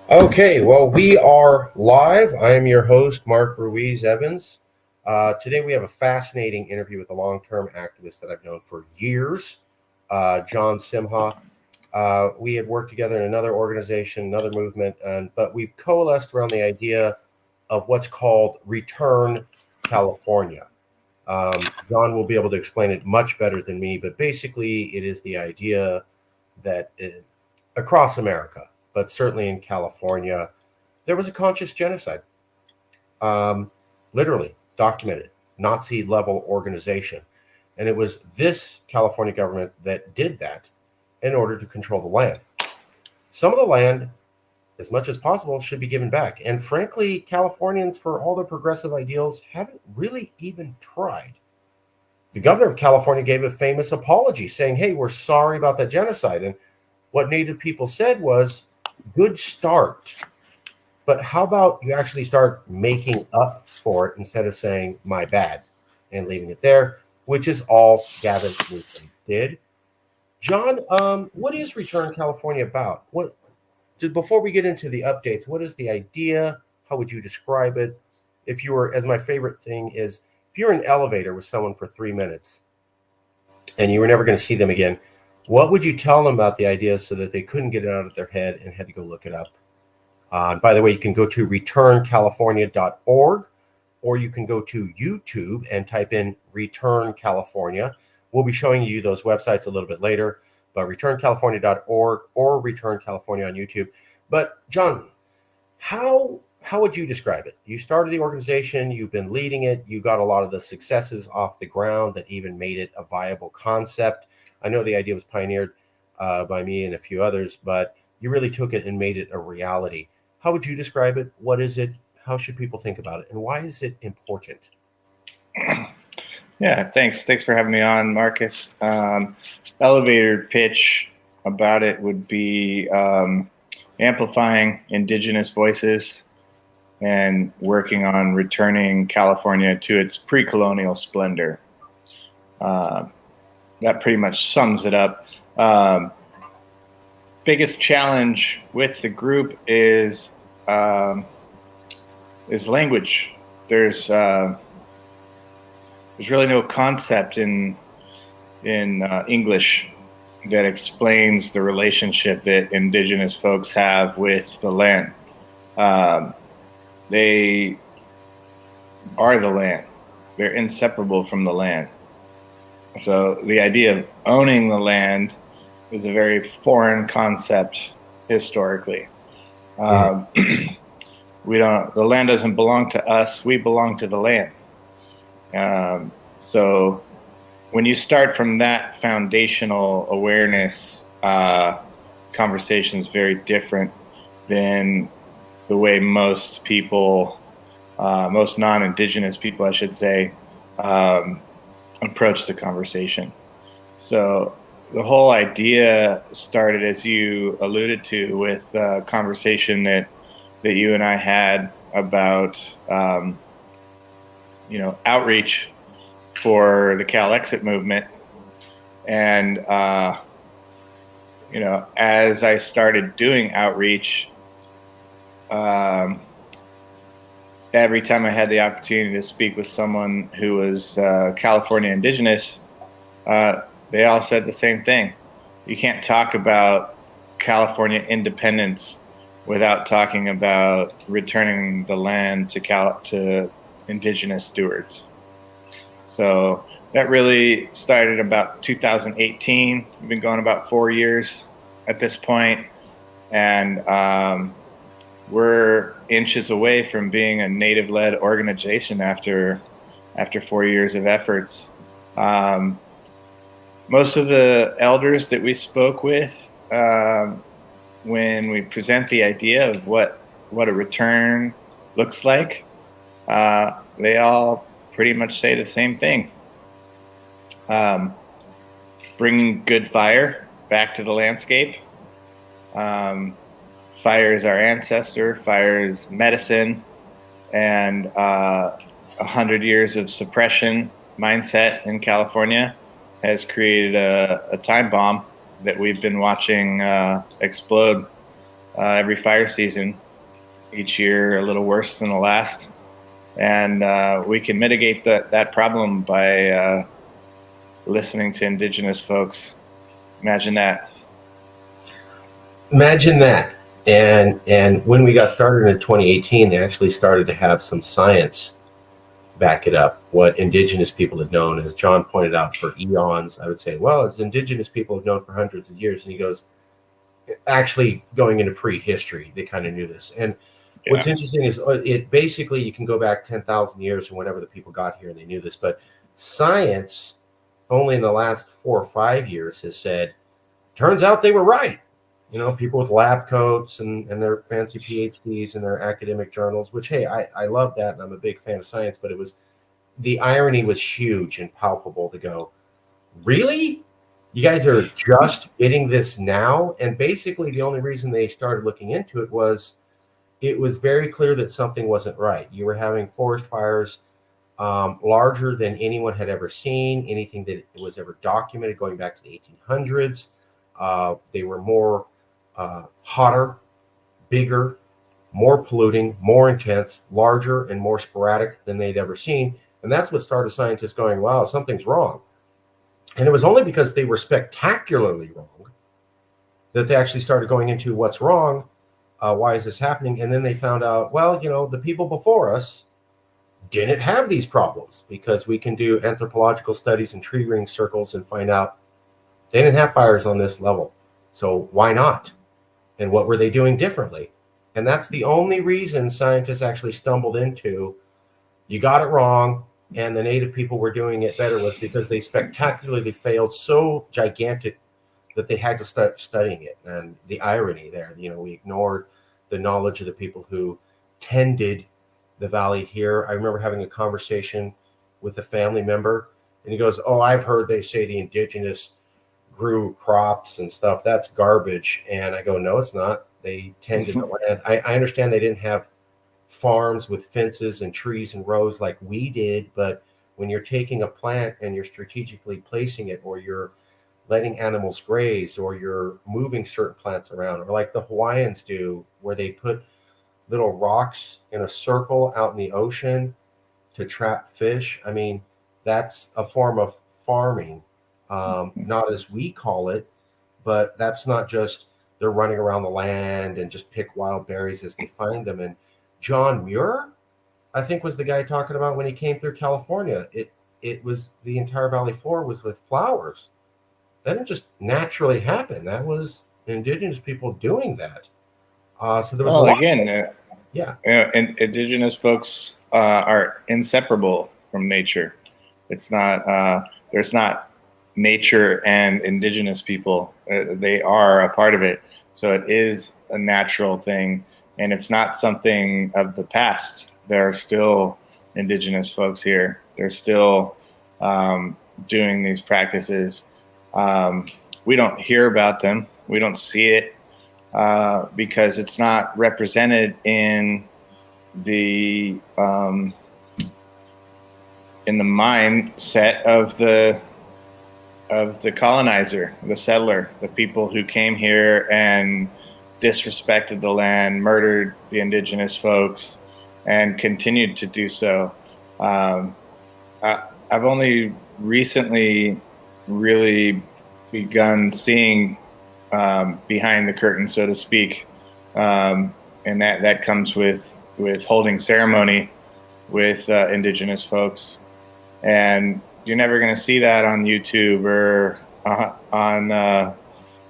Okay, well, we are live. I am your host, Mark Ruiz Evans. Today we have a fascinating interview with a long-term activist that I've known for years, John Simha. We had worked together in another organization, another movement, but we've coalesced around the idea of what's called Return California. John will be able to explain it much better than me, but basically it is the idea that across America, but certainly in California, there was a conscious genocide, literally documented, Nazi level organization. And it was this California government that did that in order to control the land. Some of the land, as much as possible, should be given back. And frankly, Californians, for all their progressive ideals, haven't really even tried. The governor of California gave a famous apology saying, hey, we're sorry about that genocide. And what Native people said was, good start. But how about you actually start making up for it instead of saying my bad and leaving it there, which is all Gavin Newsom did. John, what is Return California about? Before we get into the updates, what is the idea? How would you describe it? If you were, as my favorite thing is, if you're in an elevator with someone for 3 minutes and you were never going to see them again, what would you tell them about the idea so that they couldn't get it out of their head and had to go look it up? By the way, you can go to returncalifornia.org, or you can go to YouTube and type in Return California. We'll be showing you those websites a little bit later, but returncalifornia.org or Return California on YouTube. But John, how would you describe it? You started the organization, you've been leading it, you got a lot of the successes off the ground that even made it a viable concept. I know the idea was pioneered by me and a few others, but you really took it and made it a reality. How would you describe it? What is it? How should people think about it? And why is it important? Yeah, thanks. Thanks for having me on, Marcus. Elevator pitch about it would be amplifying Indigenous voices and working on returning California to its pre-colonial splendor. That pretty much sums it up. Biggest challenge with the group is language. There's really no concept in English that explains the relationship that Indigenous folks have with the land. They are the land. They're inseparable from the land. So the idea of owning the land is a very foreign concept historically. The land doesn't belong to us, we belong to the land. So when you start from that foundational awareness, conversation is very different than the way most people, most non-Indigenous people, I should say, approach the conversation. So the whole idea started, as you alluded to, with a conversation that you and I had about, outreach for the Calexit movement. And, as I started doing outreach, every time I had the opportunity to speak with someone who was California Indigenous, they all said the same thing. You can't talk about California independence without talking about returning the land to Indigenous stewards. So that really started about 2018. We've been going about 4 years at this point, and we're inches away from being a Native-led organization after 4 years of efforts. Most of the elders that we spoke with, when we present the idea of what a return looks like, they all pretty much say the same thing. Bringing good fire back to the landscape. Fire is our ancestor, fire is medicine, and 100 years of suppression mindset in California has created a time bomb that we've been watching explode every fire season, each year a little worse than the last. And we can mitigate that problem by listening to Indigenous folks. Imagine that. Imagine that. And when we got started in 2018, they actually started to have some science back it up. What Indigenous people had known, as John pointed out, for eons. I would say, well, as Indigenous people have known for hundreds of years. And he goes, actually going into prehistory, they kind of knew this. And what's interesting is it basically, you can go back 10,000 years or whenever the people got here and they knew this, but science only in the last 4 or 5 years has said, turns out they were right. You know, people with lab coats and their fancy PhDs and their academic journals, which, hey, I love that. And I'm a big fan of science, but the irony was huge and palpable to go, really? You guys are just getting this now? And basically the only reason they started looking into it was very clear that something wasn't right. You were having forest fires larger than anyone had ever seen, anything that was ever documented going back to the 1800s. They were more hotter, bigger, more polluting, more intense, larger, and more sporadic than they'd ever seen. And that's what started scientists going, wow, something's wrong. And it was only because they were spectacularly wrong that they actually started going into what's wrong. Why is this happening? And then they found out, well, you know, the people before us didn't have these problems, because we can do anthropological studies and tree ring circles and find out they didn't have fires on this level. So why not? And what were they doing differently? And that's the only reason scientists actually stumbled into, you got it wrong, and the native people were doing it better, was because they spectacularly failed so gigantic that they had to start studying it. And the irony there, you know, we ignored the knowledge of the people who tended the valley here. I remember having a conversation with a family member, and he goes, oh, I've heard they say the Indigenous grew crops and stuff. That's garbage. And I go, no, it's not. They tended the land. I understand they didn't have farms with fences and trees and rows like we did, but when you're taking a plant and you're strategically placing it, or you're letting animals graze, or you're moving certain plants around, or like the Hawaiians do, where they put little rocks in a circle out in the ocean to trap fish. I mean, that's a form of farming, not as we call it, but that's not just they're running around the land and just pick wild berries as they find them. And John Muir, I think, was the guy talking about when he came through California. It was the entire valley floor was with flowers. That didn't just naturally happen. That was Indigenous people doing that. So there was Indigenous folks are inseparable from nature. It's not there's not nature and Indigenous people. They are a part of it. So it is a natural thing, and it's not something of the past. There are still Indigenous folks here. They're still doing these practices. We don't hear about them. We don't see it because it's not represented in the mindset of the colonizer, the settler, the people who came here and disrespected the land, murdered the Indigenous folks, and continued to do so. I've only recently really begun seeing behind the curtain, so to speak, and that comes with holding ceremony with Indigenous folks. And you're never going to see that on YouTube or on a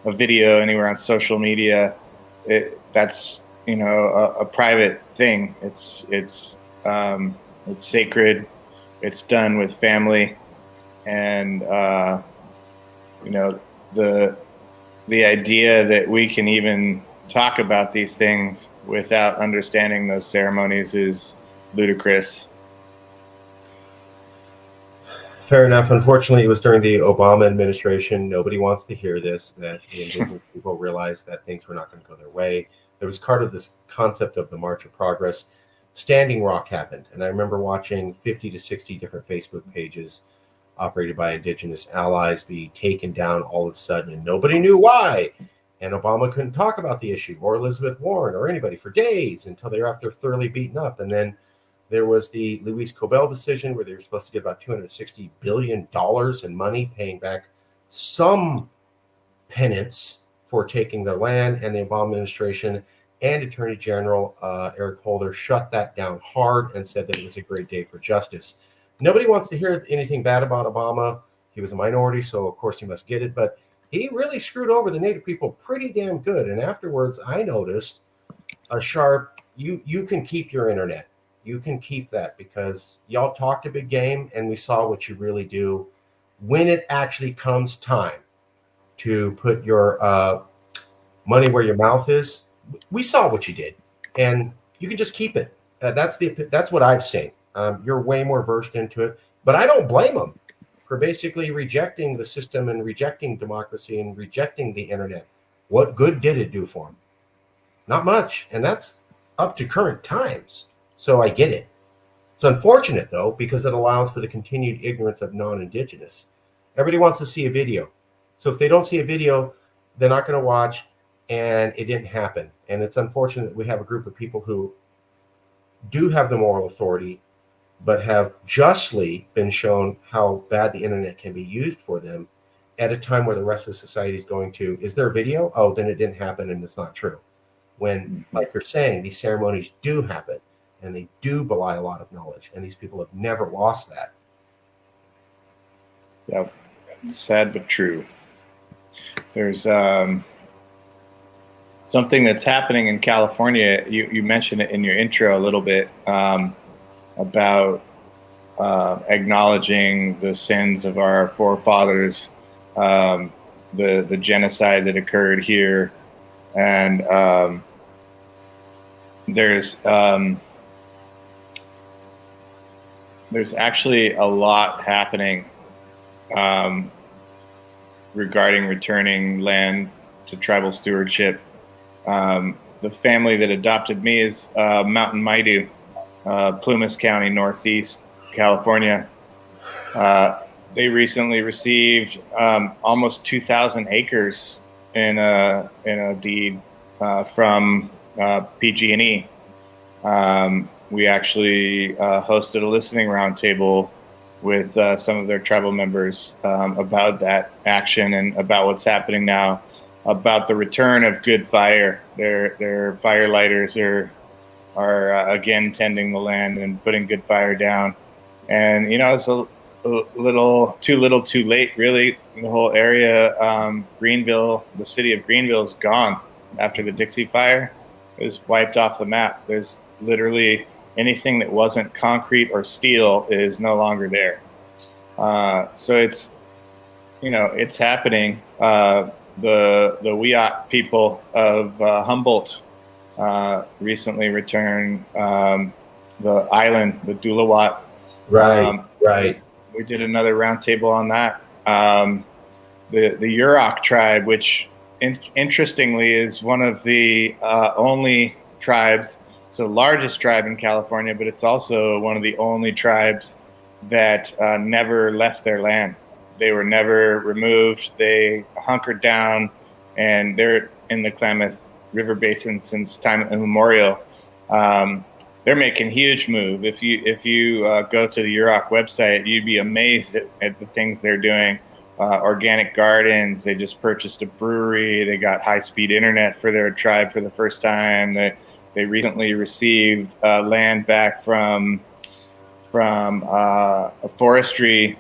video anywhere on social media. That's a private thing. It's sacred. It's done with family, and the idea that we can even talk about these things without understanding those ceremonies is ludicrous. Fair enough. Unfortunately, it was during the Obama administration. Nobody wants to hear this, that the Indigenous people realized that things were not going to go their way. There was part of this concept of the March of Progress. Standing Rock happened. And I remember watching 50 to 60 different Facebook pages operated by Indigenous allies be taken down all of a sudden, and nobody knew why. And Obama couldn't talk about the issue, or Elizabeth Warren, or anybody for days until they were after thoroughly beaten up. And then there was the Luis Cobell decision where they were supposed to get about $260 billion in money, paying back some penance for taking their land. And the Obama administration and Attorney General Eric Holder shut that down hard and said that it was a great day for justice. Nobody wants to hear anything bad about Obama. He was a minority, so of course he must get it. But he really screwed over the Native people pretty damn good. And afterwards, I noticed a sharp, you can keep your internet. You can keep that because y'all talked a big game and we saw what you really do when it actually comes time to put your money where your mouth is. We saw what you did, and you can just keep it. That's what I've seen. You're way more versed into it, but I don't blame them for basically rejecting the system and rejecting democracy and rejecting the internet. What good did it do for them? Not much, and that's up to current times. So I get it. It's unfortunate, though, because it allows for the continued ignorance of non-Indigenous. Everybody wants to see a video. So if they don't see a video, they're not going to watch, and it didn't happen. And it's unfortunate that we have a group of people who do have the moral authority, but have justly been shown how bad the internet can be used for them at a time where the rest of society is going to, is there a video? Oh, then it didn't happen and it's not true. When, like you're saying, these ceremonies do happen. And they do belie a lot of knowledge. And these people have never lost that. Yeah, sad but true. There's something that's happening in California. You mentioned it in your intro a little bit about acknowledging the sins of our forefathers, the genocide that occurred here. And there's actually a lot happening regarding returning land to tribal stewardship. The family that adopted me is Mountain Maidu, Plumas County, Northeast California. They recently received almost 2,000 acres in a deed from PG&E. We actually hosted a listening roundtable with some of their tribal members about that action and about what's happening now, about the return of good fire. Their fire lighters are again tending the land and putting good fire down. And, it's a little too late, really. The whole area, Greenville, the city of Greenville is gone after the Dixie Fire. It was wiped off the map. There's literally anything that wasn't concrete or steel is no longer there. So it's happening. The Wiyot people of Humboldt recently returned the island, the Dulawat. Right, right. We did another roundtable on that. The Yurok tribe, which interestingly is one of the only tribes. It's the largest tribe in California, but it's also one of the only tribes that never left their land. They were never removed. They hunkered down, and they're in the Klamath River Basin since time immemorial. They're making huge move. If you go to the Yurok website, you'd be amazed at the things they're doing. Organic gardens. They just purchased a brewery. They got high-speed internet for their tribe for the first time. They recently received land back from a forestry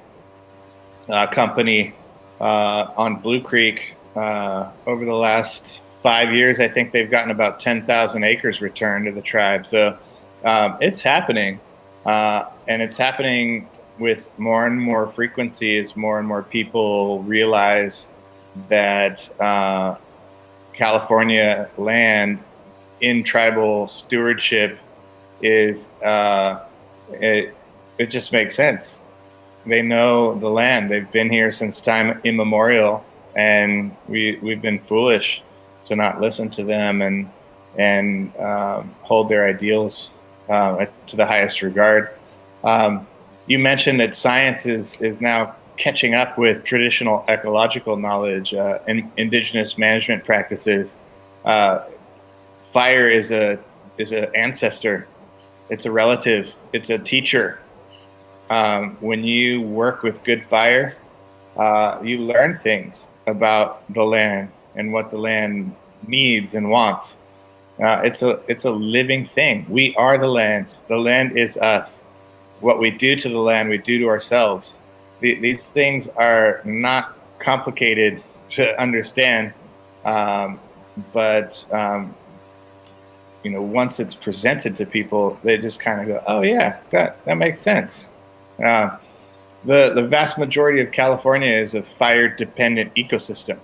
company on Blue Creek. Over the last 5 years, I think they've gotten about 10,000 acres returned to the tribe. So it's happening, and it's happening with more and more frequency as more and more people realize that California land in tribal stewardship is it just makes sense. They know the land. They've been here since time immemorial, and we've been foolish to not listen to them and hold their ideals to the highest regard. You mentioned that science is now catching up with traditional ecological knowledge and indigenous management practices. Fire is an ancestor. It's a relative. It's a teacher. When you work with good fire, you learn things about the land and what the land needs and wants. It's a living thing. We are the land. The land is us. What we do to the land, we do to ourselves. These things are not complicated to understand, but once it's presented to people, they just kind of go, "Oh yeah, that makes sense." The vast majority of California is a fire-dependent ecosystem.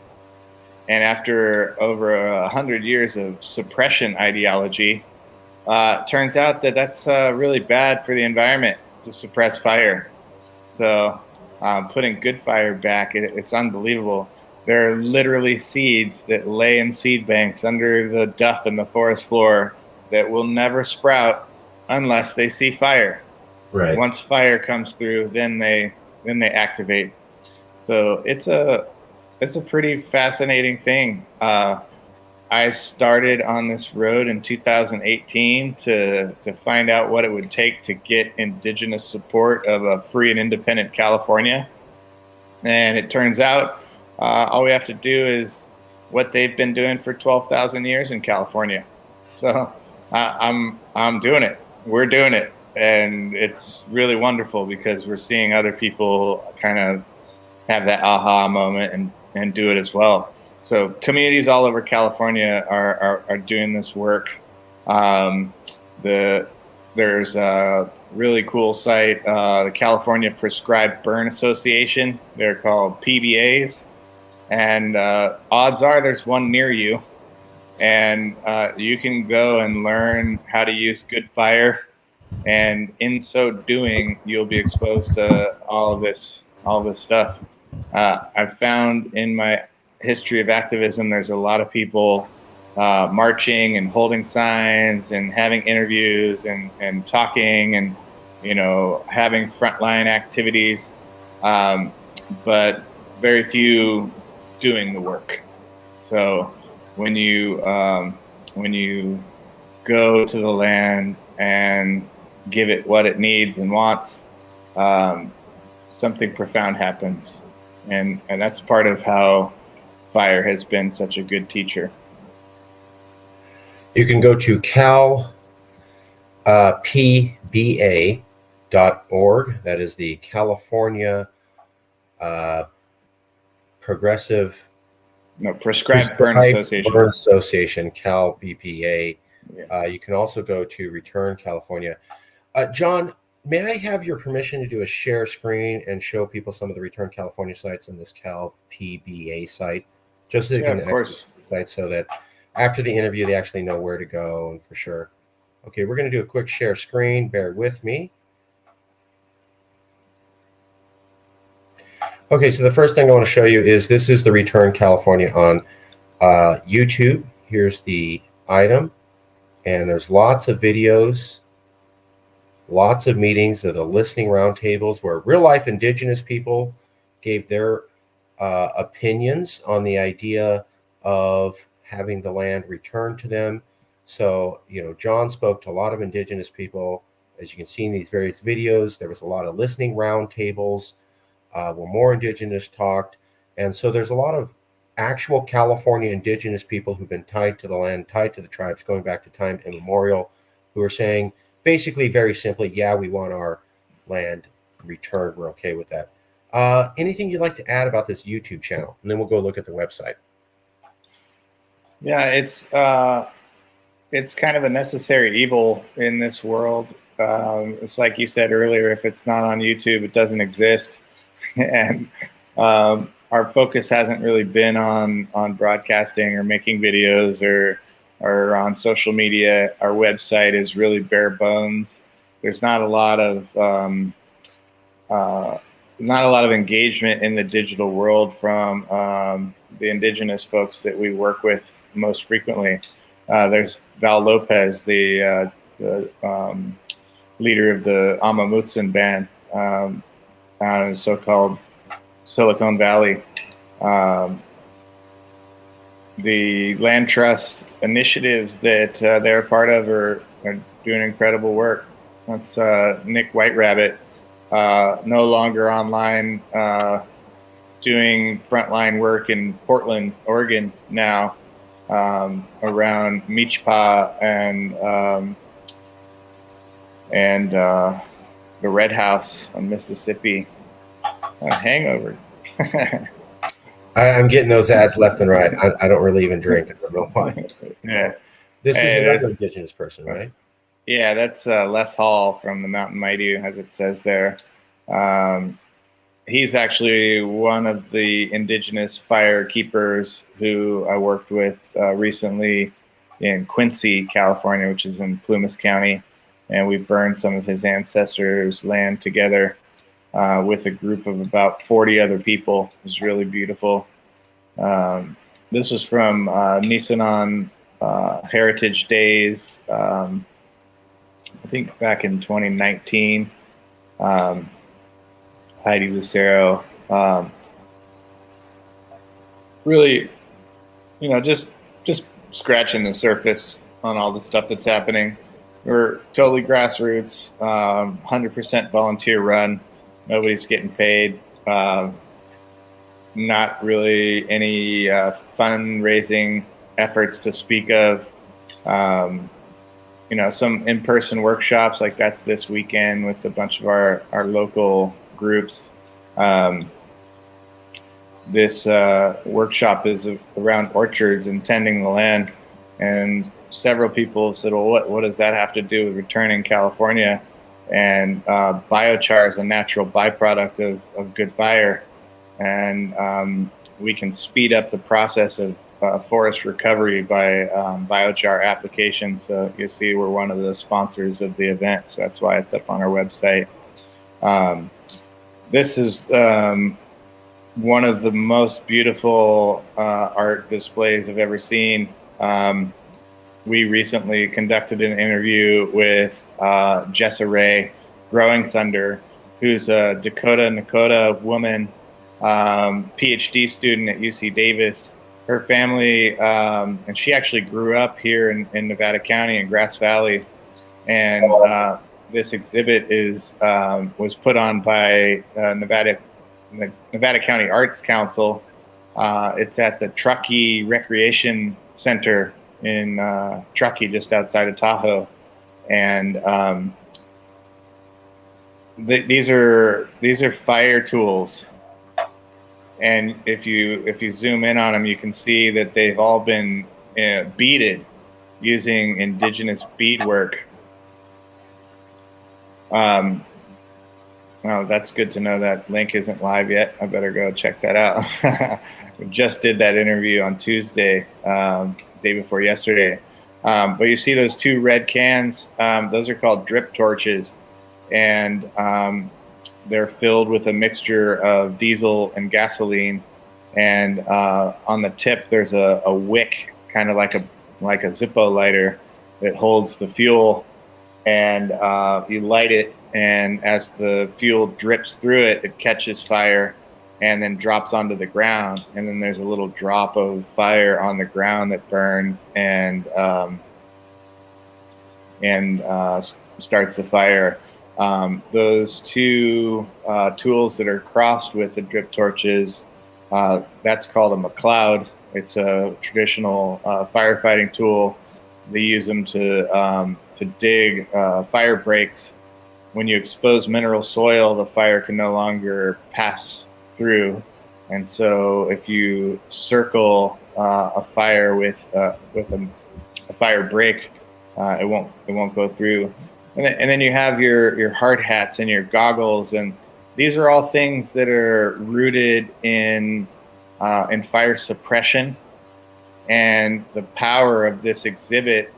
And after over 100 years of suppression ideology, it turns out that that's really bad for the environment to suppress fire. So putting good fire back, it's unbelievable. There are literally seeds that lay in seed banks under the duff in the forest floor that will never sprout unless they see fire. Right. Once fire comes through, then they activate. So it's a pretty fascinating thing. I started on this road in 2018 to find out what it would take to get indigenous support of a free and independent California. And it turns out all we have to do is what they've been doing for 12,000 years in California. So I'm doing it. We're doing it. And it's really wonderful because we're seeing other people kind of have that aha moment and do it as well. So communities all over California are doing this work. There's a really cool site, the California Prescribed Burn Association. They're called PBAs, and odds are there's one near you, and you can go and learn how to use good fire. And in so doing, you'll be exposed to all of this stuff. I've found in my history of activism, there's a lot of people marching and holding signs and having interviews and talking and having frontline activities, but very few doing the work. So when you go to the land and give it what it needs and wants, something profound happens. And that's part of how fire has been such a good teacher. You can go to calpba.org. That is the California Prescribed Burn Association. Burn Association, CalBPA. Yeah. You can also go to Return California. John, may I have your permission to do a share screen and show people some of the Return California sites in this CalPBA site? Just so they can access the site so that after the interview, they actually know where to go and for sure. Okay, we're going to do a quick share screen. Bear with me. Okay, so the first thing I want to show you is this is the Return California on YouTube. Here's the item, and there's lots of videos, lots of meetings of the listening roundtables where real-life Indigenous people gave their opinions on the idea of having the land returned to them. So, John spoke to a lot of Indigenous people. As you can see in these various videos, there was a lot of listening roundtables where more Indigenous talked. And so there's a lot of actual California Indigenous people who've been tied to the land, tied to the tribes, going back to time immemorial, who are saying basically very simply, yeah, we want our land returned. We're okay with that. Anything you'd like to add about this YouTube channel? And then we'll go look at the website. Yeah, it's kind of a necessary evil in this world. It's like you said earlier, if it's not on YouTube, it doesn't exist. And our focus hasn't really been on broadcasting or making videos or on social media. Our website is really bare bones. There's not a lot of engagement in the digital world from the Indigenous folks that we work with most frequently. There's Val Lopez, the leader of the Amamutsan band, the so-called Silicon Valley. The land trust initiatives that they're part of are doing incredible work. That's Nick White Rabbit, no longer online, doing frontline work in Portland, Oregon now, around Michpa and the Red House on Mississippi. Hangover. I'm getting those ads left and right. I don't really even drink. I don't know why. Yeah. This is another Indigenous person, right? Yeah, that's Les Hall from the Mountain Maidu, as it says there. He's actually one of the Indigenous fire keepers who I worked with recently in Quincy, California, which is in Plumas County. And we burned some of his ancestors' land together with a group of about 40 other people. It was really beautiful. This was from Nisenan Heritage Days, I think back in 2019. Heidi Lucero. Really, just scratching the surface on all the stuff that's happening. We're totally grassroots, 100% volunteer run. Nobody's getting paid. Not really any fundraising efforts to speak of. Some in-person workshops, like that's this weekend with a bunch of our local groups. This workshop is around orchards and tending the land. And several people said, well, what does that have to do with returning California? And biochar is a natural byproduct of good fire. And we can speed up the process of forest recovery by biochar application. So you see we're one of the sponsors of the event. So that's why it's up on our website. This is one of the most beautiful art displays I've ever seen. We recently conducted an interview with Jessa Ray, Growing Thunder, who's a Nakota woman, PhD student at UC Davis. Her family, and she actually grew up here in Nevada County in Grass Valley. And this exhibit was put on by the Nevada County Arts Council. It's at the Truckee Recreation Center in Truckee, just outside of Tahoe. And these are fire tools. And if you zoom in on them, you can see that they've all been beaded using indigenous beadwork. Oh, that's good to know that link isn't live yet. I better go check that out. We just did that interview on Tuesday, day before yesterday. But you see those two red cans, those are called drip torches. And they're filled with a mixture of diesel and gasoline. And on the tip, there's a wick, kind of like a Zippo lighter that holds the fuel. And you light it, and as the fuel drips through it, it catches fire and then drops onto the ground. And then there's a little drop of fire on the ground that burns and starts the fire. Those two tools that are crossed with the drip torches, that's called a McLeod. It's a traditional firefighting tool. They use them to dig fire breaks. When you expose mineral soil, the fire can no longer pass through. And so if you circle a fire with a fire break, it won't go through. And then you have your hard hats and your goggles, and these are all things that are rooted in fire suppression. And the power of this exhibit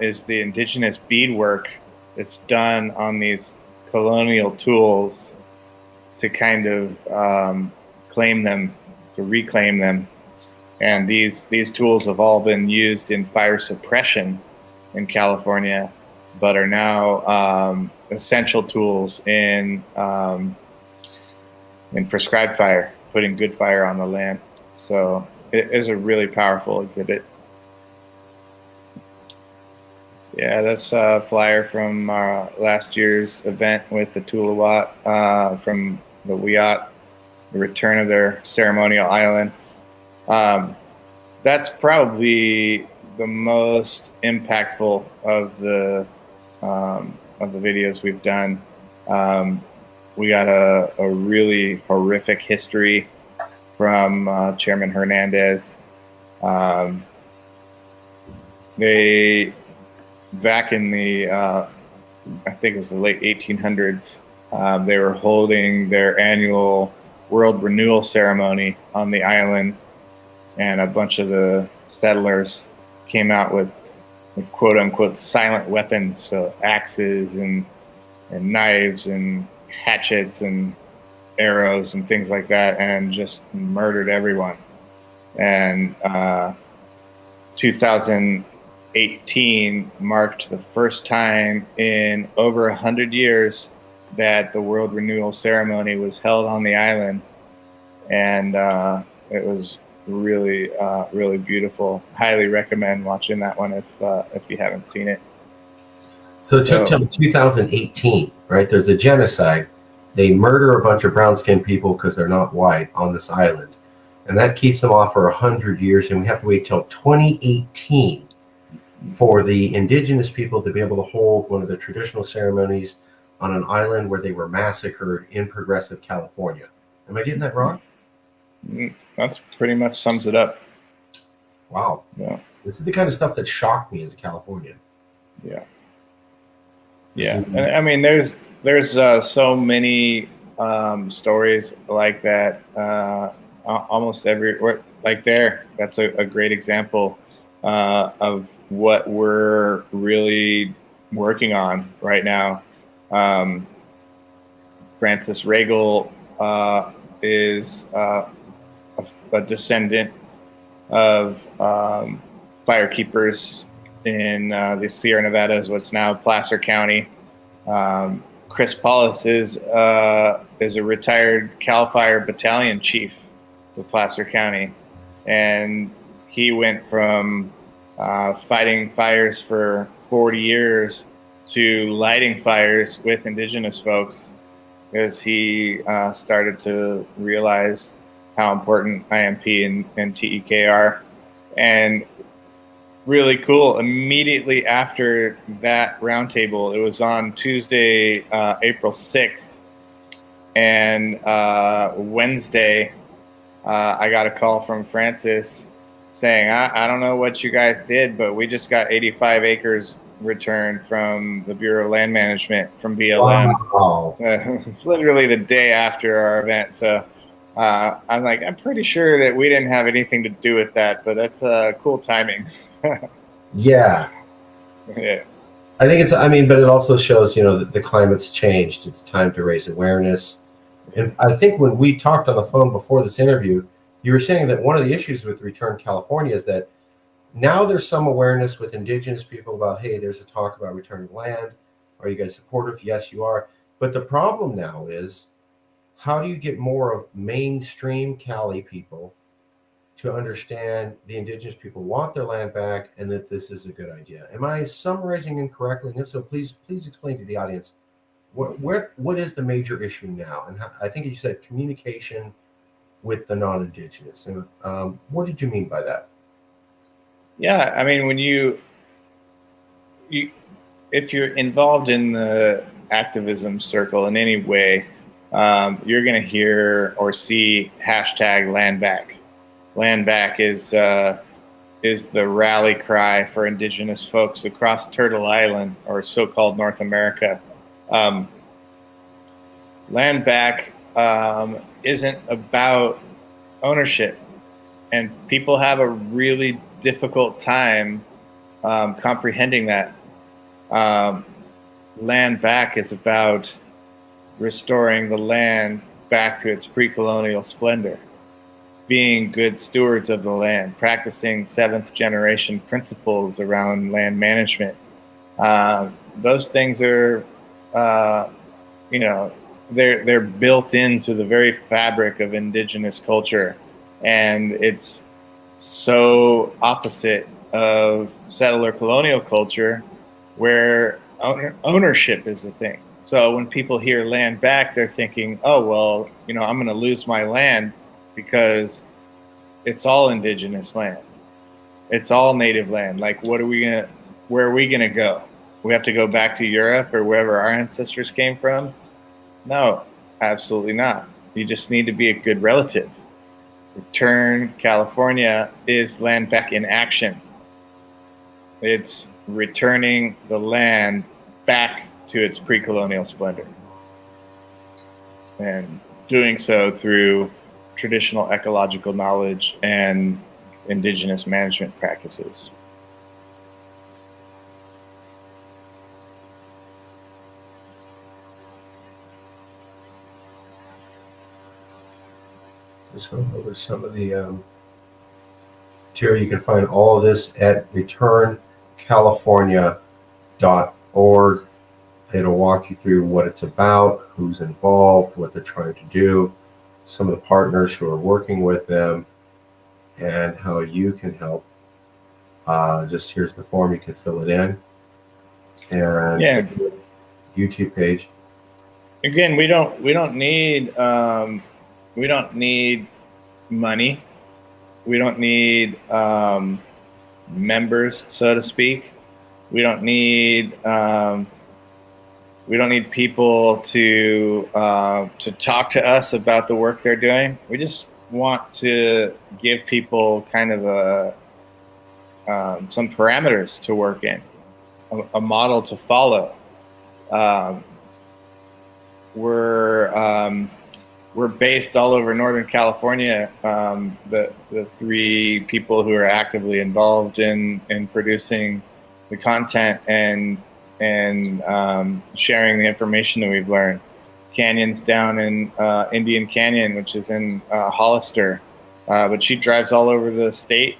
is the indigenous beadwork that's done on these colonial tools to kind of claim them, to reclaim them. And these tools have all been used in fire suppression in California, but are now essential tools in prescribed fire. putting good fire on the land. So it is a really powerful exhibit. Yeah, that's a flyer from last year's event with the Tuluwat from the Wiyot, the return of their ceremonial island. That's probably the most impactful of the videos we've done. We got a really horrific history from Chairman Hernandez. They, back in the, I think it was the late 1800s, they were holding their annual world renewal ceremony on the island, and a bunch of the settlers came out with quote unquote silent weapons, so axes and knives and hatchets and arrows and things like that, and just murdered everyone. And 2018 marked the first time in over 100 years that the World Renewal Ceremony was held on the island, and it was really, really beautiful. Highly recommend watching that one if you haven't seen it. So it took till 2018, right? There's a genocide. They murder a bunch of brown-skinned people because they're not white on this island, and that keeps them off for 100 years. And we have to wait till 2018 for the indigenous people to be able to hold one of the traditional ceremonies on an island where they were massacred in progressive California. Am I getting that wrong? That's pretty much sums it up. Wow. Yeah. This is the kind of stuff that shocked me as a Californian. Yeah. Yeah. And I mean, there's so many stories like that. Almost everywhere, like there. That's a great example of what we're really working on right now. Francis Regal is a descendant of firekeepers in the Sierra Nevadas, what's now Placer County. Chris Paulus is a retired CAL FIRE battalion chief of Placer County, and he went from fighting fires for 40 years to lighting fires with indigenous folks, because he started to realize how important IMP and TEK are. And really cool, immediately after that roundtable, it was on Tuesday, April 6th, and Wednesday, I got a call from Francis saying, I don't know what you guys did, but we just got 85 acres returned from the Bureau of Land Management, from BLM. Wow. It's literally the day after our event. So I'm like, I'm pretty sure that we didn't have anything to do with that, but that's cool timing. Yeah. Yeah. I think but it also shows, that the climate's changed. It's time to raise awareness. And I think when we talked on the phone before this interview, you were saying that one of the issues with Return California is that now there's some awareness with indigenous people about, hey, there's a talk about returning land. Are you guys supportive? Yes, you are. But the problem now is, how do you get more of mainstream Cali people to understand the indigenous people want their land back and that this is a good idea? Am I summarizing incorrectly? And if so, please explain to the audience, what is the major issue now? And how, I think you said communication with the non-indigenous. And what did you mean by that? Yeah, I mean, when if you're involved in the activism circle in any way, you're going to hear or see hashtag land back. Land back is the rally cry for indigenous folks across Turtle Island, or so-called North America. Land back isn't about ownership, and people have a really difficult time comprehending that. Land back is about restoring the land back to its pre-colonial splendor, being good stewards of the land, practicing seventh generation principles around land management. Those things are, they're built into the very fabric of indigenous culture, and it's so opposite of settler colonial culture, where ownership is the thing. So when people hear land back, they're thinking, oh, well, I'm going to lose my land because it's all indigenous land. It's all native land. Like, where are we going to go? We have to go back to Europe or wherever our ancestors came from? No, absolutely not. You just need to be a good relative. Return California is land back in action. It's returning the land back to its pre-colonial splendor, and doing so through traditional ecological knowledge and indigenous management practices. Just going over some of the material. You can find all of this at returncalifornia.org. It'll walk you through what it's about, who's involved, what they're trying to do, some of the partners who are working with them, and how you can help. Just here's the form, you can fill it in. And YouTube page. Again, we don't need money. We don't need members, so to speak. We don't need people to talk to us about the work they're doing. We just want to give people kind of some parameters to work in, a model to follow. We're based all over Northern California. The three people who are actively involved in producing the content and sharing the information that we've learned. Canyon's down in Indian Canyon, which is in Hollister, but she drives all over the state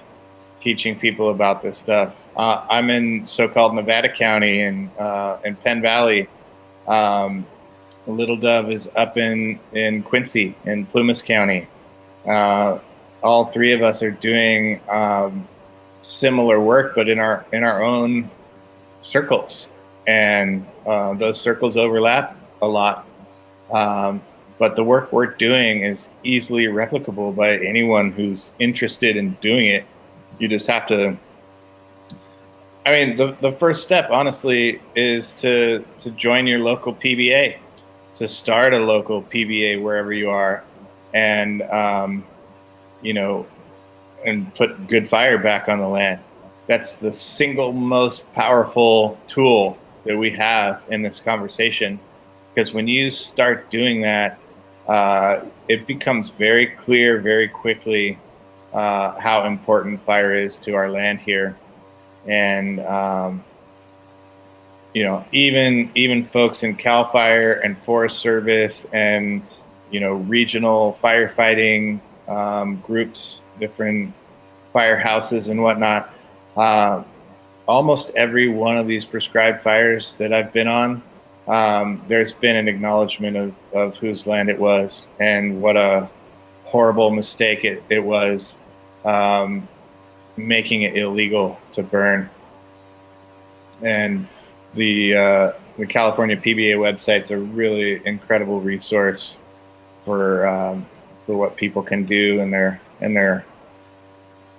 teaching people about this stuff. I'm in so-called Nevada County in Penn Valley. Little Dove is up in Quincy in Plumas County. All three of us are doing similar work, but in our own circles, and those circles overlap a lot. But the work we're doing is easily replicable by anyone who's interested in doing it. You just have to. I mean, the first step, honestly, is to join your local PBA. To start a local PBA wherever you are, and and put good fire back on the land. That's the single most powerful tool that we have in this conversation, because when you start doing that, it becomes very clear very quickly how important fire is to our land here, and even folks in CAL FIRE and Forest Service and, regional firefighting groups, different firehouses and whatnot. Almost every one of these prescribed fires that I've been on, there's been an acknowledgement of whose land it was and what a horrible mistake it was, making it illegal to burn. And the California PBA website's a really incredible resource for what people can do in their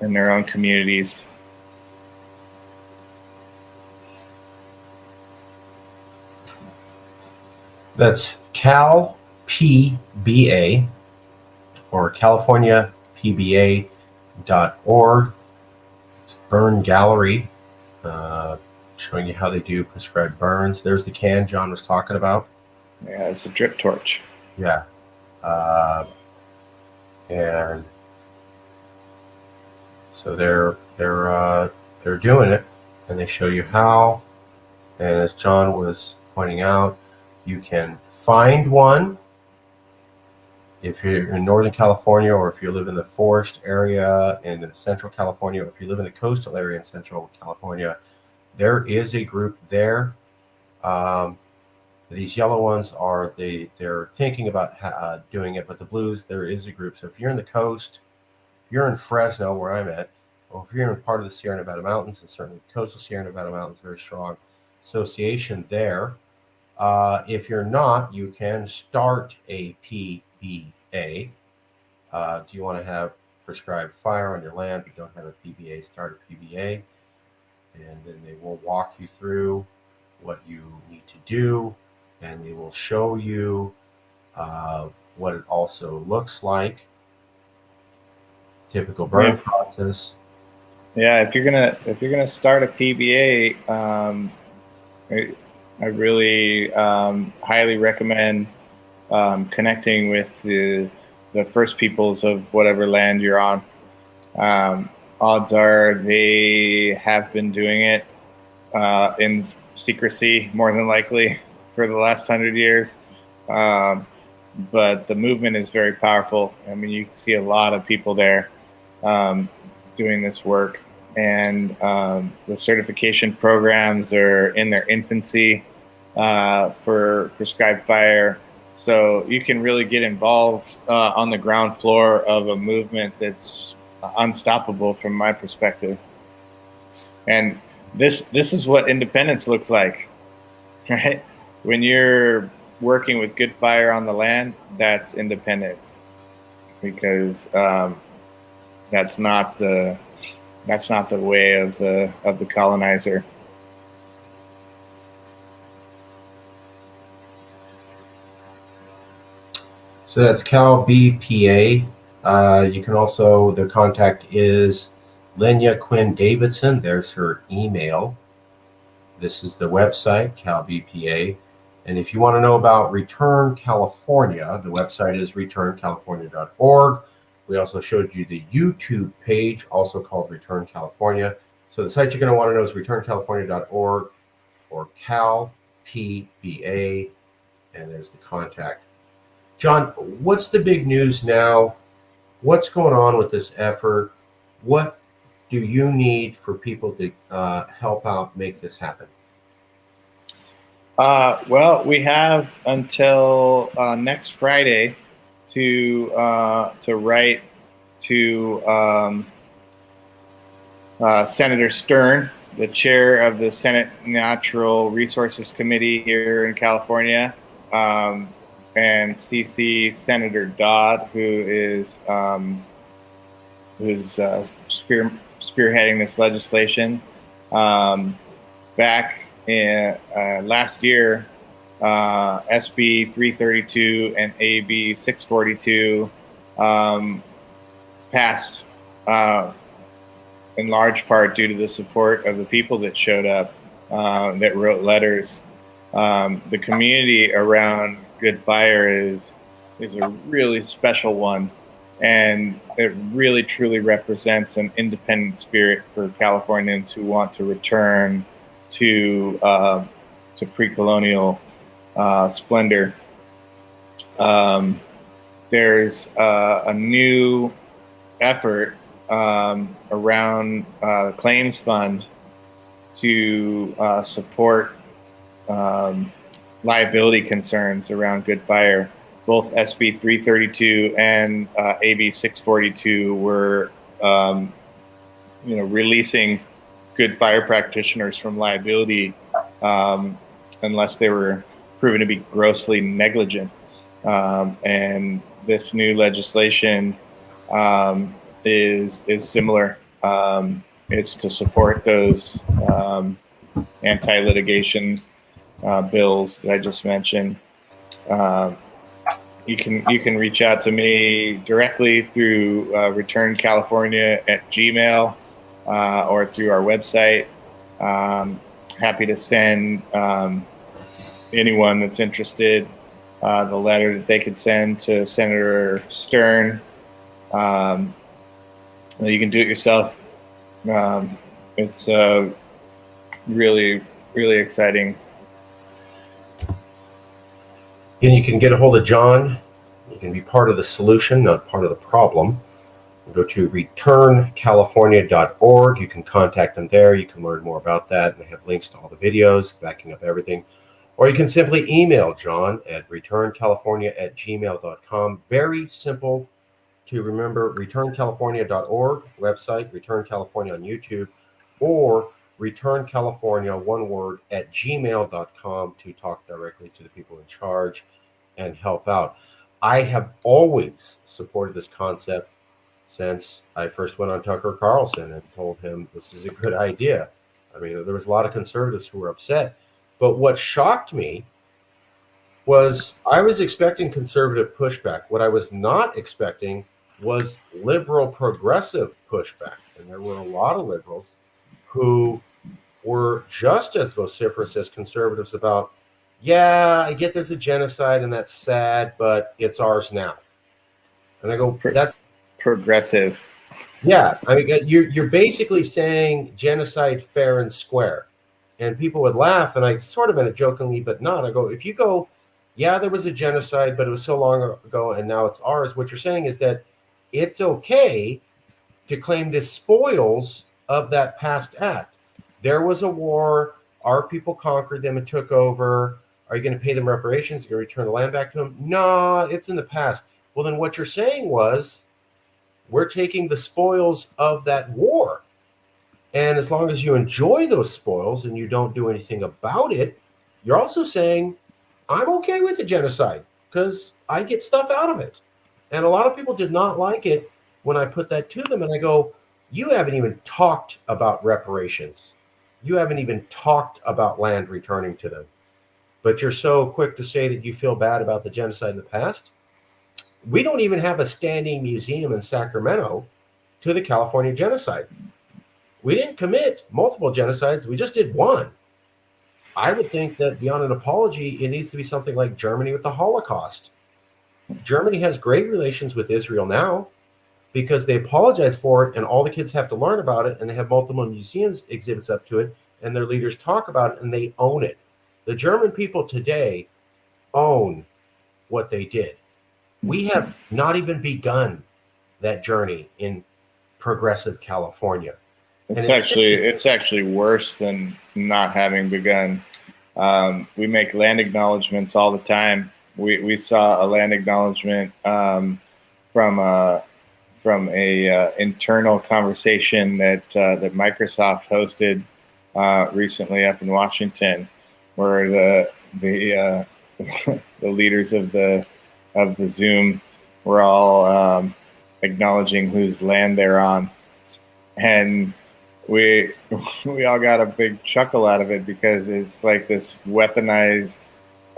own communities. That's Cal PBA or CaliforniaPBA.org. It's Burn Gallery. Showing you how they do prescribed burns. There's the can John was talking about. Yeah, it's a drip torch. Yeah. And so they're doing it, and they show you how. And as John was pointing out, you can find one if you're in Northern California, or if you live in the forest area in Central California, or if you live in the coastal area in Central California. There is a group there. These yellow ones are they're thinking about doing it, but the blues, there is a group. So if you're in the coast, you're in Fresno, where I'm at, or if you're in part of the Sierra Nevada Mountains, and certainly coastal Sierra Nevada Mountains, very strong association there. If you're not, you can start a PBA. Do you want to have prescribed fire on your land but don't have a PBA? Start a PBA, and then they will walk you through what you need to do, and they will show you what it also looks like. Typical burn process. Yeah, if you're gonna start a PBA, I really highly recommend connecting with the first peoples of whatever land you're on. Odds are they have been doing it in secrecy, more than likely, for the last 100 years. But the movement is very powerful. I mean, you can see a lot of people there doing this work, and the certification programs are in their infancy for prescribed fire. So you can really get involved on the ground floor of a movement that's unstoppable from my perspective. And this is what independence looks like, right? When you're working with good fire on the land, that's independence, because that's not the way of the colonizer. So that's Cal BPA. You can also, the contact is Lenya Quinn Davidson. There's her email. This is the website, Cal BPA. And if you want to know about Return California, the website is returncalifornia.org. We also showed you the YouTube page, also called Return California. So the site you're going to want to know is returncalifornia.org or Cal PBA, and there's the contact. John, what's the big news now? What's going on with this effort? What do you need for people to help out make this happen? Well, we have until next Friday to write to Senator Stern, the chair of the Senate Natural Resources Committee here in California, and CC Senator Dodd, who is spearheading this legislation. Back in last year, SB 332 and AB 642 passed in large part due to the support of the people that showed up, that wrote letters. The community around Good Fire is a really special one, and it really truly represents an independent spirit for Californians who want to return to pre-colonial splendor. There's a new effort around the claims fund to support liability concerns around Good Fire. Both SB 332 and AB 642 were, releasing Good Fire practitioners from liability unless they were proven to be grossly negligent. And this new legislation is similar. It's to support those anti-litigation bills that I just mentioned. You can reach out to me directly through returncalifornia@gmail or through our website. Happy to send anyone that's interested the letter that they could send to Senator Stern. You can do it yourself. It's really, really exciting. And you can get a hold of John. You can be part of the solution, not part of the problem. Go to returncalifornia.org. You can contact them there. You can learn more about that. And they have links to all the videos backing up everything. Or you can simply email John at returncalifornia@gmail.com. Very simple to remember. returncalifornia.org website, Return California on YouTube, or Return California, one word, at gmail.com to talk directly to the people in charge and help out. I have always supported this concept since I first went on Tucker Carlson and told him this is a good idea. I mean, there was a lot of conservatives who were upset. But what shocked me was I was expecting conservative pushback. What I was not expecting was liberal progressive pushback. And there were a lot of liberals who were just as vociferous as conservatives about, yeah, I get there's a genocide and that's sad, but it's ours now. And I go, that's progressive. Yeah, I mean, you're basically saying genocide fair and square. And people would laugh, and I sort of meant it jokingly, but not. I go, if you go, yeah, there was a genocide, but it was so long ago, and now it's ours. What you're saying is that it's okay to claim the spoils of that past act. There was a war. Our people conquered them and took over. Are you going to pay them reparations? Are you going to return the land back to them? No, it's in the past. Well, then what you're saying was, we're taking the spoils of that war. And as long as you enjoy those spoils and you don't do anything about it, you're also saying, I'm okay with the genocide because I get stuff out of it. And a lot of people did not like it when I put that to them. And I go, you haven't even talked about reparations. You haven't even talked about land returning to them. But you're so quick to say that you feel bad about the genocide in the past. We don't even have a standing museum in Sacramento to the California genocide. We didn't commit multiple genocides. We just did one. I would think that beyond an apology, it needs to be something like Germany with the Holocaust. Germany has great relations with Israel now because they apologize for it, and all the kids have to learn about it, and they have multiple museums exhibits up to it, and their leaders talk about it, and they own it. The German people today own what they did. We have not even begun that journey in progressive California. It's actually worse than not having begun. We make land acknowledgments all the time. We saw a land acknowledgement from a internal conversation that Microsoft hosted recently up in Washington, where the leaders of the Zoom were all acknowledging whose land they're on, and we all got a big chuckle out of it because it's like this weaponized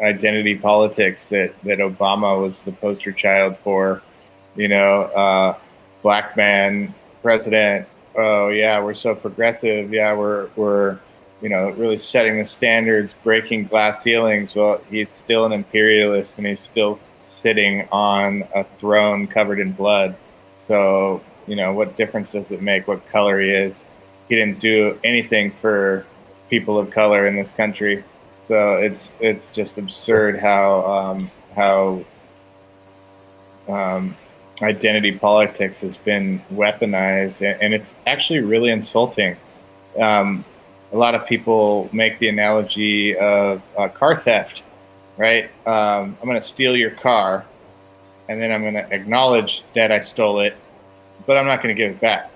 identity politics that Obama was the poster child for. Black man president. Oh yeah, we're so progressive. Yeah, we're really setting the standards, breaking glass ceilings. Well, he's still an imperialist, and he's still sitting on a throne covered in blood. So, what difference does it make what color he is? He didn't do anything for people of color in this country. So it's just absurd how identity politics has been weaponized, and it's actually really insulting. A lot of people make the analogy of car theft, right? I'm going to steal your car, and then I'm going to acknowledge that I stole it, but I'm not going to give it back.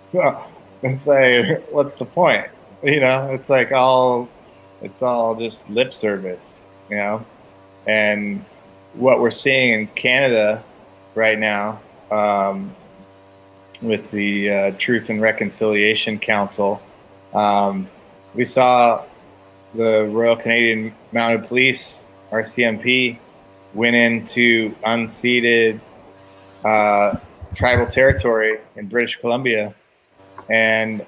So it's like, what's the point? It's like it's all just lip service, and what we're seeing in Canada right now with the Truth and Reconciliation Council, we saw the Royal Canadian Mounted Police, RCMP, went into unceded tribal territory in British Columbia and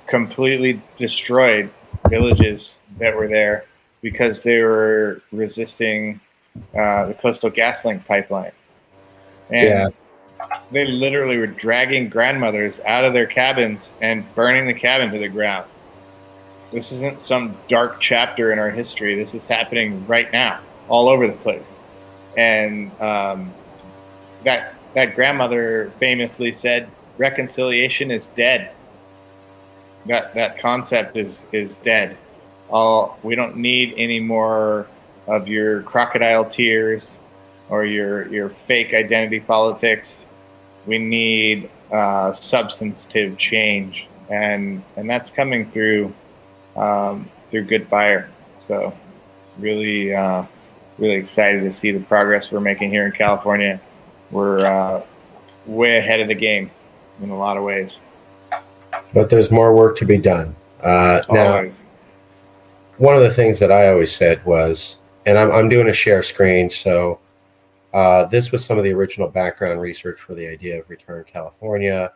completely destroyed villages that were there because they were resisting the Coastal GasLink pipeline. And they literally were dragging grandmothers out of their cabins and burning the cabin to the ground. This isn't some dark chapter in our history. This is happening right now, all over the place. And that grandmother famously said, "Reconciliation is dead." That concept is dead. we don't need any more of your crocodile tears or your fake identity politics. We need substantive change, and that's coming through good fire. So really really excited to see the progress we're making here in California. We're way ahead of the game in a lot of ways. But there's more work to be done. Now, one of the things that I always said was, and I'm doing a share screen, so this was some of the original background research for the idea of Return California.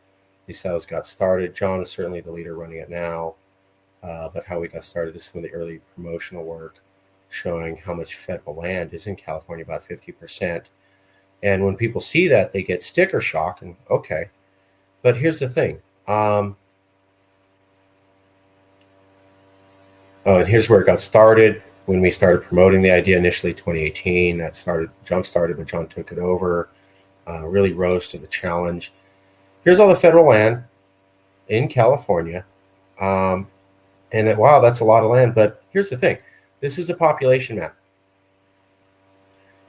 These how it got started. John is certainly the leader running it now, but how we got started is some of the early promotional work showing how much federal land is in California, about 50%. And when people see that, they get sticker shock, and okay. But here's the thing. And here's where it got started. When we started promoting the idea initially, 2018, that jump-started, but John took it over, really rose to the challenge. Here's all the federal land in California. And that, wow, that's a lot of land. But here's the thing. This is a population map.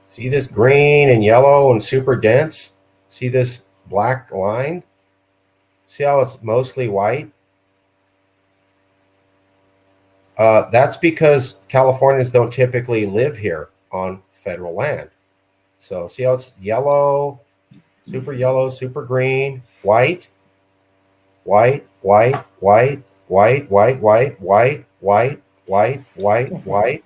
See this green and yellow and super dense? See this black line? See how it's mostly white? That's because Californians don't typically live here on federal land. So see how it's yellow, super green, white, white, white, white, white, white, white, white, white, white, white, white.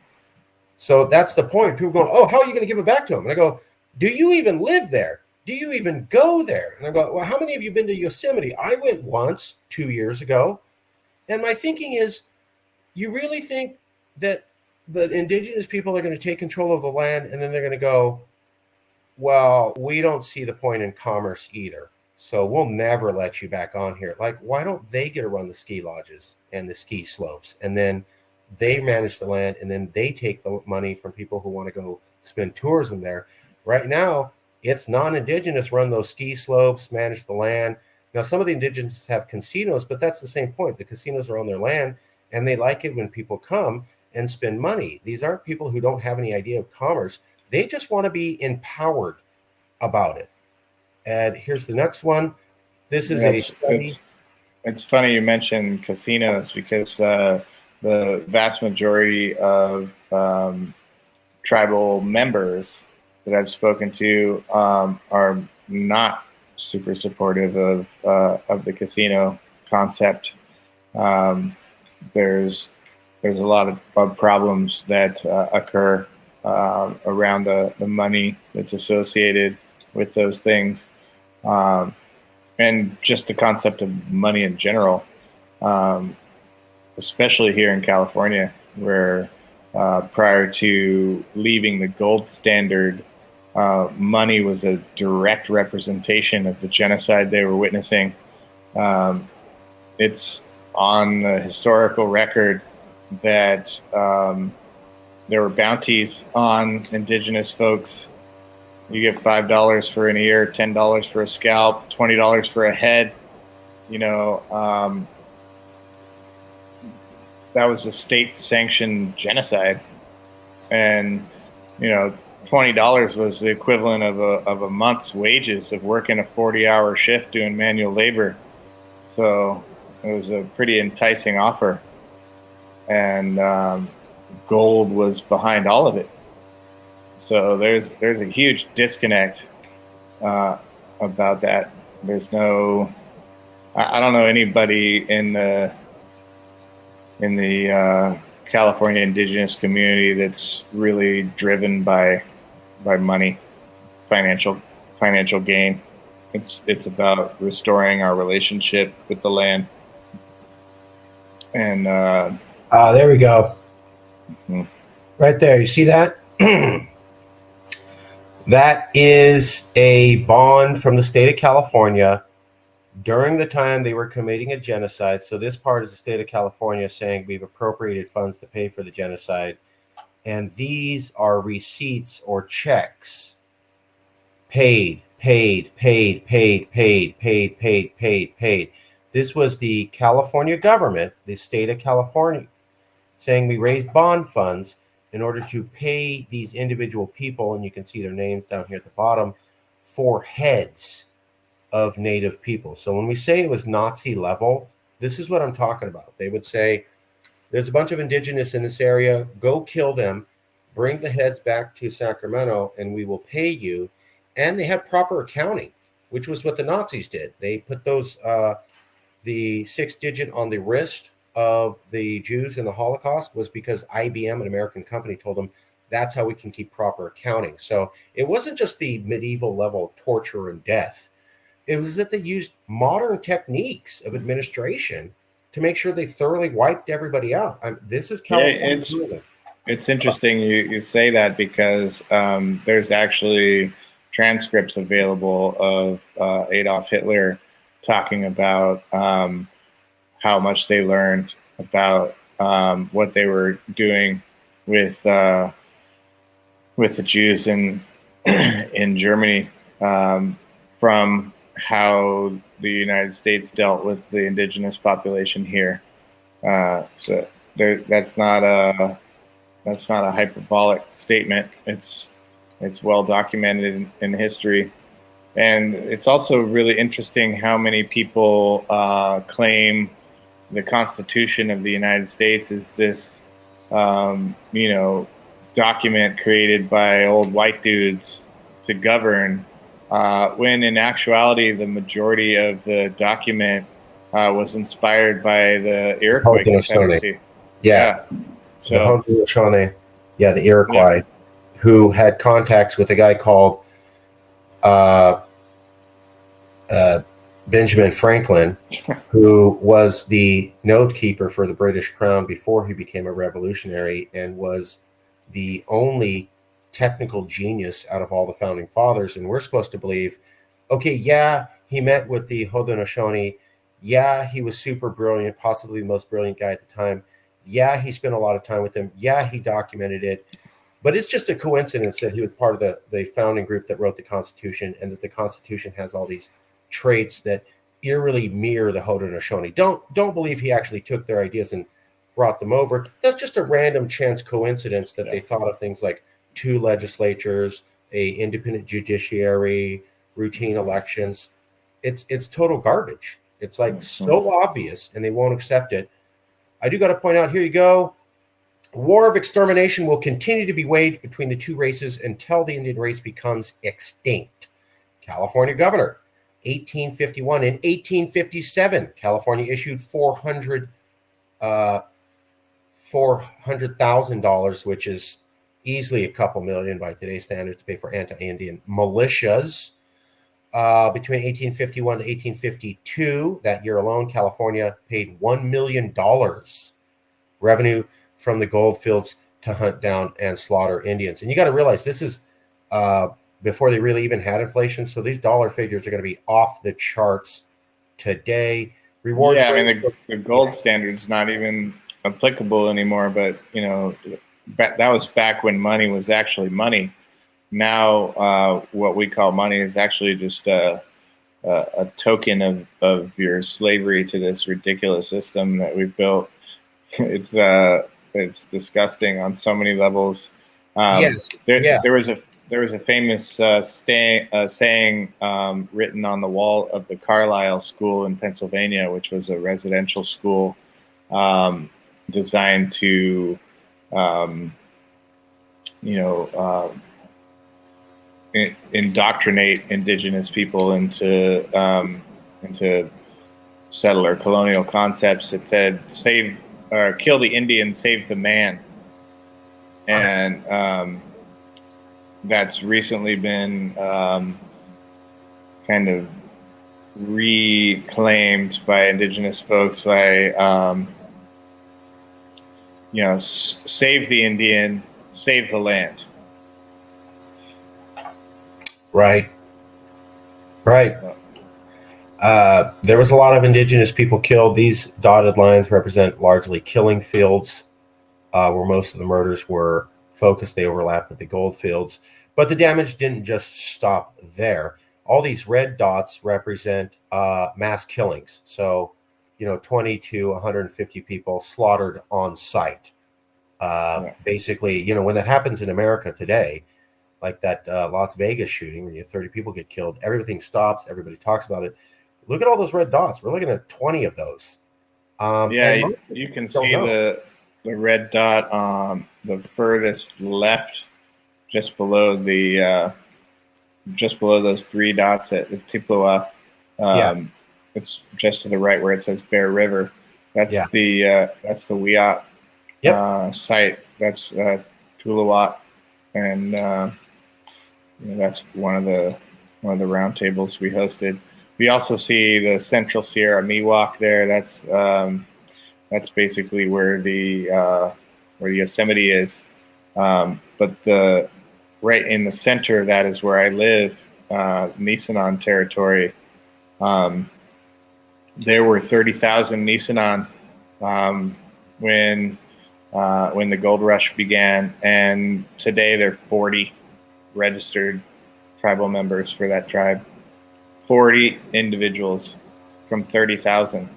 So that's the point. People go, oh, how are you going to give it back to them? And I go, do you even live there? Do you even go there? And I go, well, how many of you been to Yosemite? I went once 2 years ago. And my thinking is, you really think that the indigenous people are going to take control of the land and then they're going to go, well, we don't see the point in commerce either. So we'll never let you back on here. Like, why don't they get to run the ski lodges and the ski slopes? And then they manage the land, and then they take the money from people who want to go spend tourism there. Right now, it's non-indigenous run those ski slopes, manage the land. Now, some of the indigenous have casinos, but that's the same point. The casinos are on their land, and they like it when people come and spend money. These aren't people who don't have any idea of commerce. They just want to be empowered about it. And here's the next one. This is a study. It's funny you mentioned casinos because the vast majority of tribal members that I've spoken to are not super supportive of the casino concept. There's a lot of problems that occur around the money that's associated with those things, and just the concept of money in general, especially here in California, where prior to leaving the gold standard, money was a direct representation of the genocide they were witnessing. It's on the historical record that there were bounties on indigenous folks. You get $5 for an ear, $10 for a scalp, $20 for a head. You know, that was a state-sanctioned genocide, and you know, $20 was the equivalent of a month's wages of working a 40-hour shift doing manual labor. So it was a pretty enticing offer, and gold was behind all of it. So there's a huge disconnect about that. There's no, I don't know anybody in the California indigenous community that's really driven by money, financial gain. It's about restoring our relationship with the land. And there we go. Mm-hmm. Right there, you see that? That is a bond from the state of California during the time they were committing a genocide. So this part is the state of California saying we've appropriated funds to pay for the genocide. And these are receipts or checks. Paid. This was the California government, the state of California, saying we raised bond funds in order to pay these individual people, and you can see their names down here at the bottom, for heads of Native people. So when we say it was Nazi level, this is what I'm talking about. They would say, there's a bunch of indigenous in this area, go kill them, bring the heads back to Sacramento, and we will pay you. And they had proper accounting, which was what the Nazis did. They put those, the 6-digit on the wrist of the Jews in the Holocaust was because IBM, an American company, told them that's how we can keep proper accounting. So it wasn't just the medieval level of torture and death. It was that they used modern techniques of administration to make sure they thoroughly wiped everybody out. This is California. Yeah, it's interesting you say that, because there's actually transcripts available of Adolf Hitler talking about how much they learned about what they were doing with the Jews in in Germany, from how the United States dealt with the indigenous population here. So that's not a hyperbolic statement. It's well documented in history. And it's also really interesting how many people claim the Constitution of the United States is this, document created by old white dudes to govern, when in actuality the majority of the document was inspired by the Iroquois Confederacy. Yeah. So the Haudenosaunee, the Iroquois, who had contacts with a guy called Benjamin Franklin, who was the note keeper for the British Crown before he became a revolutionary, and was the only technical genius out of all the founding fathers. And we're supposed to believe, okay, yeah, he met with the Haudenosaunee. Yeah, he was super brilliant, possibly the most brilliant guy at the time. Yeah, he spent a lot of time with them. Yeah, he documented it. But it's just a coincidence that he was part of the founding group that wrote the Constitution, and that the Constitution has all these traits that eerily mirror the Haudenosaunee. Don't believe he actually took their ideas and brought them over. That's just a random chance coincidence that they thought of things like 2 legislatures, a independent judiciary, routine elections. It's total garbage. It's like so obvious, and they won't accept it. I do got to point out, here you go. War of extermination will continue to be waged between the 2 races until the Indian race becomes extinct. California governor, 1851. In 1857, California issued $400,000, which is easily a couple million by today's standards, to pay for anti-Indian militias. Between 1851 to 1852, that year alone, California paid $1 million revenue from the gold fields to hunt down and slaughter Indians. And you got to realize this is before they really even had inflation. So these dollar figures are going to be off the charts today. Rewards. Yeah, I mean, the gold standard's not even applicable anymore, but that was back when money was actually money. Now what we call money is actually just a token of your slavery to this ridiculous system that we've built. It's disgusting on so many levels. Yes. There was a famous saying written on the wall of the Carlisle School in Pennsylvania, which was a residential school designed to, indoctrinate indigenous people into settler colonial concepts. It said, "Save or kill the Indian, save the man," and that's recently been kind of reclaimed by indigenous folks by save the Indian, save the land. Right. There was a lot of indigenous people killed. These dotted lines represent largely killing fields, where most of the murders were focused. They overlap with the gold fields. But the damage didn't just stop there. All these red dots represent mass killings. So, 20 to 150 people slaughtered on site. Basically, when that happens in America today, like that Las Vegas shooting where 30 people get killed, everything stops, everybody talks about it. Look at all those red dots. We're looking at 20 of those. And you can see the red dot on the furthest left, just below those 3 dots at the Tipua. It's just to the right where it says Bear River. That's the Wiyot site. That's Tuluwat, and that's one of the roundtables we hosted. We also see the Central Sierra Miwok there. That's basically where the Yosemite is. But right in the center of that is where I live, Nisenan territory. There were 30,000 Nisenan when the gold rush began, and today there are 40 registered tribal members for that tribe. 40 individuals from 30,000.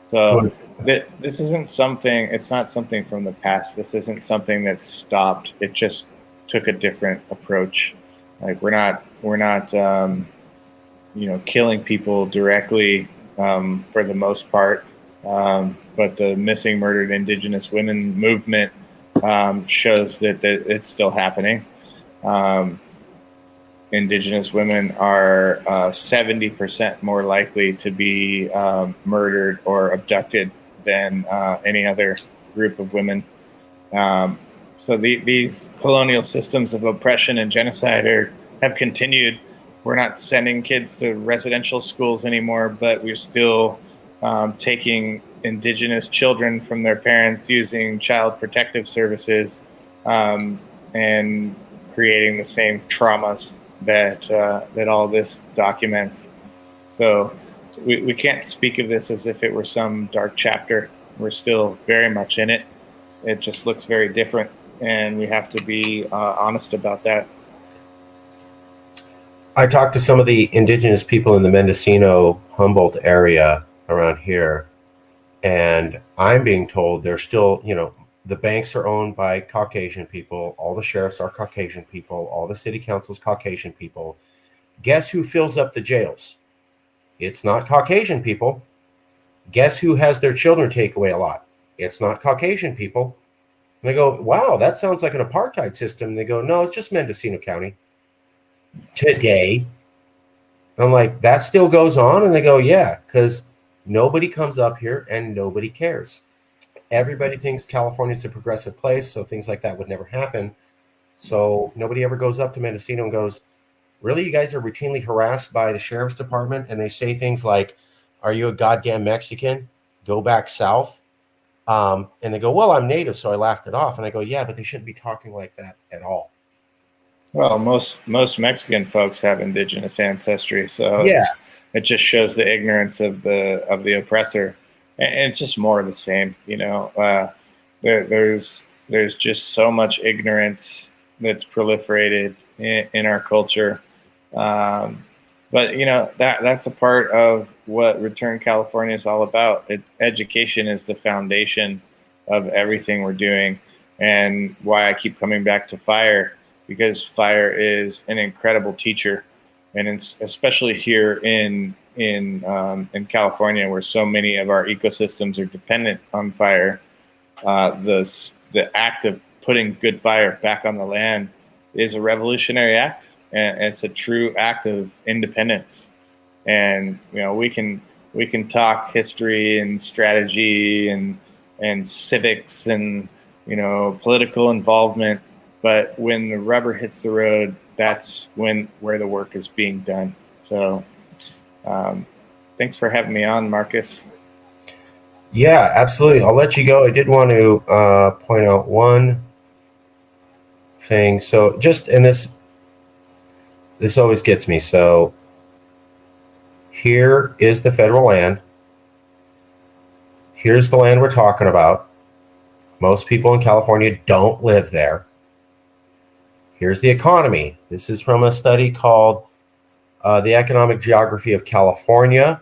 So this isn't something. It's not something from the past. This isn't something that's stopped. It just took a different approach. Like we're not killing people directly for the most part, but the missing, murdered Indigenous women movement shows that it's still happening. Indigenous women are 70% more likely to be murdered or abducted than any other group of women. So these colonial systems of oppression and genocide have continued. We're not sending kids to residential schools anymore, but we're still taking Indigenous children from their parents using child protective services and creating the same traumas that all this documents. So we can't speak of this as if it were some dark chapter. We're still very much in it. It just looks very different, and we have to be honest about that. I talked to some of the Indigenous people in the Mendocino, Humboldt area around here, and I'm being told they're still, the banks are owned by Caucasian people. All the sheriffs are Caucasian people. All the city councils, Caucasian people. Guess who fills up the jails? It's not Caucasian people. Guess who has their children take away a lot? It's not Caucasian people. And I go, wow, that sounds like an apartheid system. And they go, no, it's just Mendocino County. Today. And I'm like, that still goes on? And they go, yeah, because nobody comes up here and nobody cares. Everybody thinks California's a progressive place, so things like that would never happen. So nobody ever goes up to Mendocino and goes, really, you guys are routinely harassed by the sheriff's department? And they say things like, are you a goddamn Mexican? Go back south. And they go, well, I'm native, so I laughed it off. And I go, yeah, but they shouldn't be talking like that at all. Well, most Mexican folks have Indigenous ancestry, so it just shows the ignorance of the oppressor. And it's just more of the same, There's just so much ignorance that's proliferated in our culture, but that's a part of what Return California is all about. Education is the foundation of everything we're doing, and why I keep coming back to fire, because fire is an incredible teacher, and especially here in California, where so many of our ecosystems are dependent on fire. The act of putting good fire back on the land is a revolutionary act, and it's a true act of independence. And we can talk history and strategy and civics and political involvement, but when the rubber hits the road, that's where the work is being done. So thanks for having me on, Marcus. Yeah, absolutely. I'll let you go. I did want to point out one thing. So this always gets me. So here is the federal land. Here's the land we're talking about. Most people in California don't live there. Here's the economy. This is from a study called The Economic Geography of California.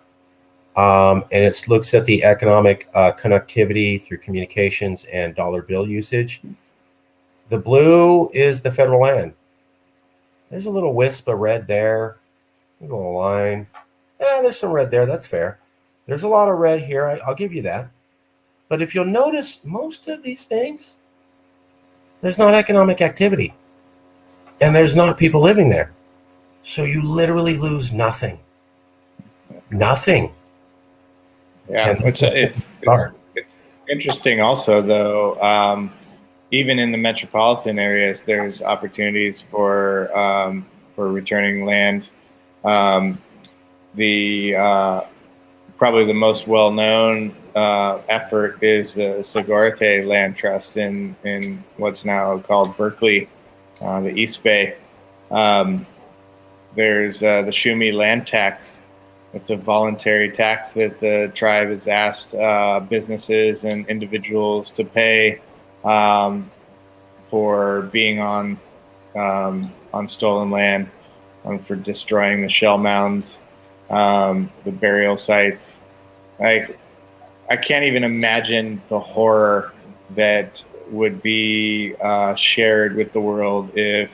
and it looks at the economic connectivity through communications and dollar bill usage. The blue is the federal land. There's a little wisp of red there. There's a little line. There's some red there. That's fair. There's a lot of red here. I'll give you that. But if you'll notice, most of these things, there's not economic activity. And there's not people living there. So you literally lose nothing. Nothing. Yeah, it's interesting also, though. Even in the metropolitan areas, there's opportunities for returning land. Probably the most well-known effort is the Segurate Land Trust in what's now called Berkeley, the East Bay. There's the Shumi land tax. It's a voluntary tax that the tribe has asked businesses and individuals to pay for being on stolen land, for destroying the shell mounds, the burial sites. I can't even imagine the horror that would be shared with the world if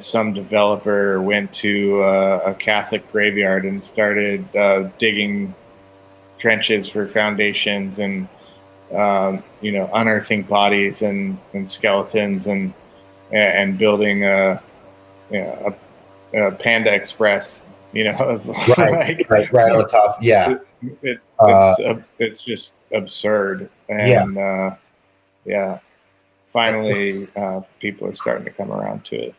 some developer went to a Catholic graveyard and started digging trenches for foundations and unearthing bodies and skeletons and building a Panda Express. It's right on top. Yeah, it's just absurd. And finally, people are starting to come around to it.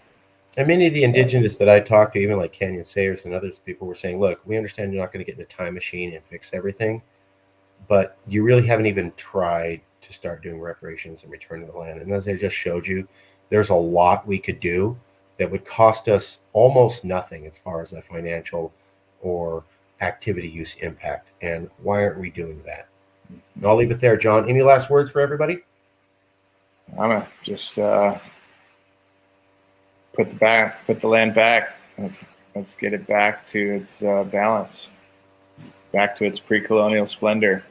And many of the indigenous that I talked to, even like Canyon Sayers and others, people were saying, look, we understand you're not going to get in a time machine and fix everything, but you really haven't even tried to start doing reparations and return to the land. And as I just showed you, there's a lot we could do that would cost us almost nothing as far as a financial or activity use impact. And why aren't we doing that? And I'll leave it there. John, any last words for everybody? I'm going to just put the land back. Let's get it back to its balance, back to its pre-colonial splendor.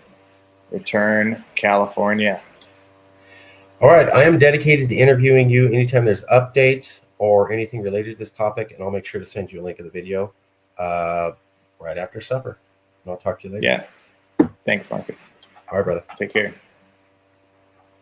Return California. All right, I am dedicated to interviewing you anytime there's updates or anything related to this topic, and I'll make sure to send you a link of the video right after supper. And I'll talk to you later. Yeah. Thanks, Marcus. All right, brother. Take care.